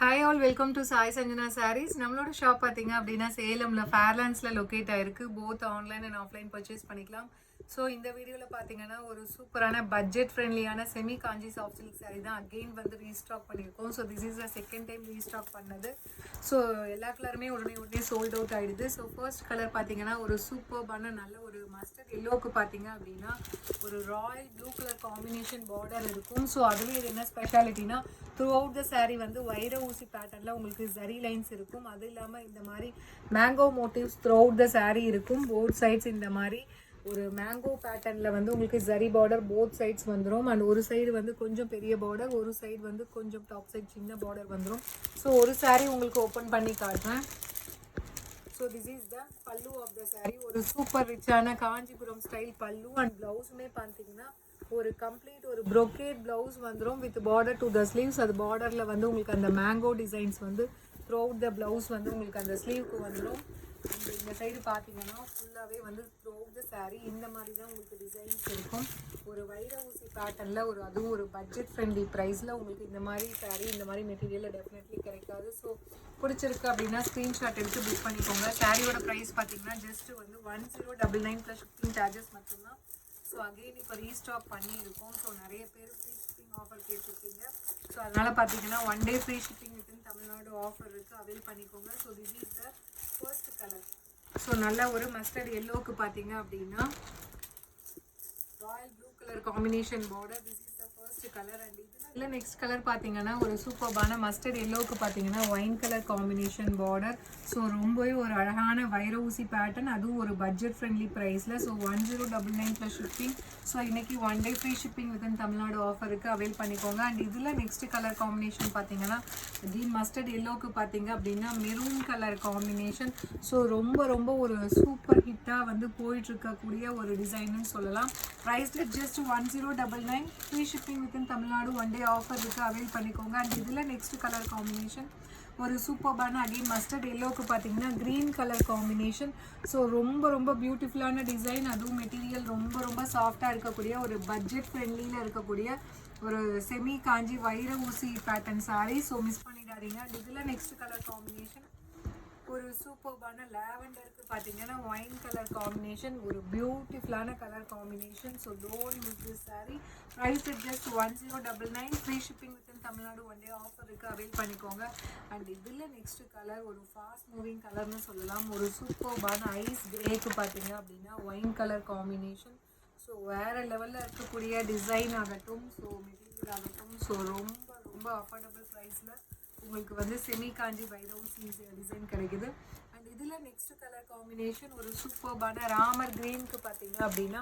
Hi all welcome to Sai Sanjana sarees. நம்மளோட shop பார்த்தீங்க அப்படின்னா சேலமில் ஃபேர்லாண்ட்ஸில் லொக்கேட் ஆகிருக்கு. Both online and offline purchase பண்ணிக்கலாம். ஸோ இந்த வீடியோவில் பார்த்தீங்கன்னா ஒரு சூப்பரான பட்ஜெட் ஃப்ரெண்ட்லியான semi Kanchi soft silk saree தான் அகெயின் வந்து ரீஸ்டாக் பண்ணியிருக்கோம். So this is the second time restock பண்ணது. ஸோ எல்லா கலருமே உடனே சோல்ட் அவுட் ஆகிடுது. ஸோ ஃபர்ஸ்ட் கலர் பார்த்தீங்கன்னா ஒரு சூப்பர்பான நல்ல ஒரு மஸ்டர்ட் எல்லோவுக்கு பார்த்தீங்க அப்படின்னா ஒரு Royal blue colour combination border இருக்கும். ஸோ அதுலேயே இது என்ன ஸ்பெஷாலிட்டினா த்ரூ அவுட் த சாரீ வந்து வைர ஊசி பேட்டர்னில் உங்களுக்கு ஜரி லைன்ஸ் இருக்கும். அது இல்லாமல் இந்த மாதிரி mango motifs throughout the sari இருக்கும். போத் சைட்ஸ் இந்த மாதிரி ஒரு மேங்கோ பேட்டர்னில் வந்து உங்களுக்கு ஜரி பார்டர் போத் சைட்ஸ் வந்துடும். அண்ட் ஒரு சைடு வந்து கொஞ்சம் பெரிய பார்டர், ஒரு சைடு வந்து கொஞ்சம் டாப் சைட் சின்ன பார்டர் வந்துடும். ஸோ ஒரு சாரீ உங்களுக்கு ஓப்பன் பண்ணி காட்டுறேன். ஸோ திஸ் இஸ் த பல்லு ஆஃப் த சாரீ. ஒரு சூப்பர் ரிச்சான காஞ்சிபுரம் ஸ்டைல் பல்லு. அண்ட் ப்ளவுஸுமே பார்த்தீங்கன்னா ஒரு கம்ப்ளீட் ஒரு ப்ரொக்கேட் ப்ளவுஸ் வந்துடும் with border to the sleeves. அது பார்டரில் வந்து உங்களுக்கு அந்த மேங்கோ டிசைன்ஸ் வந்து த்ரூ அவுட் த ப்ளவுஸ் வந்து உங்களுக்கு அந்த ஸ்லீவ்க்கு வந்துடும். அண்ட் இந்த சைடு பார்த்தீங்கன்னா ஃபுல்லாகவே வந்து த்ரூ அவுட் த சாரீ இந்த மாதிரி தான் உங்களுக்கு டிசைன்ஸ் இருக்கும். ஒரு வைர ஊசி பேட்டர்னில் அதுவும் ஒரு பட்ஜெட் ஃப்ரெண்ட்லி ப்ரைஸில் உங்களுக்கு இந்த மாதிரி சாரீ இந்த மாதிரி மெட்டீரியலில் டெஃபினெட்லி கிடைக்காது. ஸோ பிடிச்சிருக்கு அப்படின்னா ஸ்க்ரீன்ஷாட் எடுத்து புக் பண்ணிக்கோங்க. சாரியோட ப்ரைஸ் பார்த்தீங்கன்னா ஜஸ்ட் வந்து 1099 + ஷிப்பிங் சார்ஜஸ் மட்டும்தான். ஸோ அகெயின் இப்போ ரீஸ்டாக் பண்ணியிருக்கோம். ஸோ நிறைய பேர் ஃப்ரீ ஷிப்பிங் ஆஃபர் கேட்டிருக்கீங்க. ஸோ அதனால் பார்த்தீங்கன்னா 1 day free shipping within Tamil Nadu offer இருக்குது, அவைல் பண்ணிக்கோங்க. So this is the first colour. So நல்ல ஒரு மஸ்டர்ட் எல்லோவுக்கு பார்த்தீங்க அப்படின்னா royal blue colour combination border. This is the first colour. And இல்லை நெக்ஸ்ட் கலர் பார்த்தீங்கன்னா ஒரு சூப்பர்பான மஸ்டர்ட் எல்லோவுக்கு பார்த்தீங்கன்னா wine colour combination border. So ரொம்பவே ஒரு அழகான வைர ஊசி பேட்டர்ன், அதுவும் ஒரு பட்ஜெட் ஃப்ரெண்ட்லி ப்ரைஸில். So 1099 + shipping. ஸோ இன்றைக்கி 1 day free shipping within Tamil Nadu ஆஃபருக்கு அவைல் பண்ணிக்கோங்க. அண்ட் இதில் நெக்ஸ்ட் கலர் காம்பினேஷன் பார்த்தீங்கன்னா அகெயின் மஸ்டர்ட் எல்லோவுக்கு பார்த்தீங்க அப்படின்னா மெரூன் கலர் காம்பினேஷன். ஸோ ரொம்ப ஒரு சூப்பர் ஹிட்டாக வந்து போயிட்டுருக்கக்கூடிய ஒரு டிசைன்னு சொல்லலாம். ப்ரைஸில் just 1099 free shipping within Tamil Nadu 1 day offer இருக்குது, அவைல் பண்ணிக்கோங்க. அண்ட் இதில் நெக்ஸ்ட் கலர் காம்பினேஷன் ஒரு சூப்பர்பான அகெயின் மஸ்டர்ட் எல்லோவுக்கு பார்த்தீங்கன்னா க்ரீன் கலர் காம்பினேஷன். ஸோ ரொம்ப பியூட்டிஃபுல்லான டிசைன், அதுவும் மெட்டீரியல் ரொம்ப சாஃப்டாக இருக்கக்கூடிய ஒரு பட்ஜெட் ஃப்ரெண்ட்லியில் இருக்கக்கூடிய ஒரு செமி காஞ்சி வைர ஊசி பேட்டர்ன் சாரீ. ஸோ மிஸ் பண்ணிடாதீங்க. அண்ட் இதில் நெக்ஸ்ட் கலர் காம்பினேஷன் ஒரு சூப்பர்பான லாவெண்டருக்கு பார்த்தீங்கன்னா ஒயின் கலர் காம்பினேஷன், ஒரு பியூட்டிஃபுல்லான colour combination. So don't miss this saree. Price just 1099 free shipping within Tamil Nadu 1 day offer இருக்குது, அவைல் பண்ணிக்கோங்க. அண்ட் இதில் நெக்ஸ்ட் கலர் ஒரு ஃபாஸ்ட் மூவிங் கலர்னு சொல்லலாம். ஒரு சூப்பர்பான ஐஸ் கிரேக்கு பார்த்தீங்க அப்படின்னா ஒயின் கலர் காம்பினேஷன். ஸோ வேறு லெவலில் இருக்கக்கூடிய டிசைன் ஆகட்டும், ஸோ மெட்டீரியல் ஆகட்டும், ஸோ ரொம்ப அஃபோர்டபுள் ப்ரைஸில் உங்களுக்கு வந்து செமி காஞ்சி வைர ஊசி டிசைன் கிடைக்குது. அண்ட் இதில் நெக்ஸ்ட் கலர் காம்பினேஷன் ஒரு சூப்பர்பான ராமர் க்ரீனுக்கு பார்த்தீங்க அப்படின்னா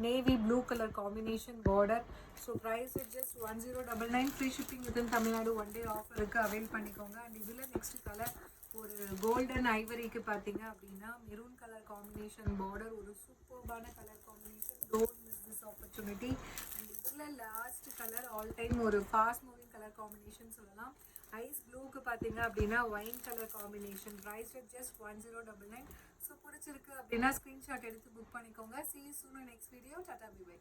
navy blue colour combination border. So price just 1099 free shipping within Tamil Nadu 1 day ஆஃபருக்கு அவைல் பண்ணிக்கோங்க. அண்ட் இதில் நெக்ஸ்ட் கலர் ஒரு கோல்டன் ஐவரிக்கு பார்த்தீங்க அப்படின்னா மெரூன் கலர் காம்பினேஷன் பார்டர். ஒரு சூப்பர்பான colour combination. Don't miss this opportunity. And இதில் லாஸ்ட் கலர் ஆல் டைம் ஒரு ஃபாஸ்ட் மூவிங் கலர் காம்பினேஷன் சொல்லலாம். ஐஸ் ப்ளூக்கு பார்த்தீங்க அப்படின்னா wine colour combination. Price just 1099. So பிடிச்சிருக்கு அப்படின்னா ஸ்க்ரீன்ஷாட் எடுத்து புக் பண்ணிக்கோங்க. See you soon in next video. Tata, bye bye.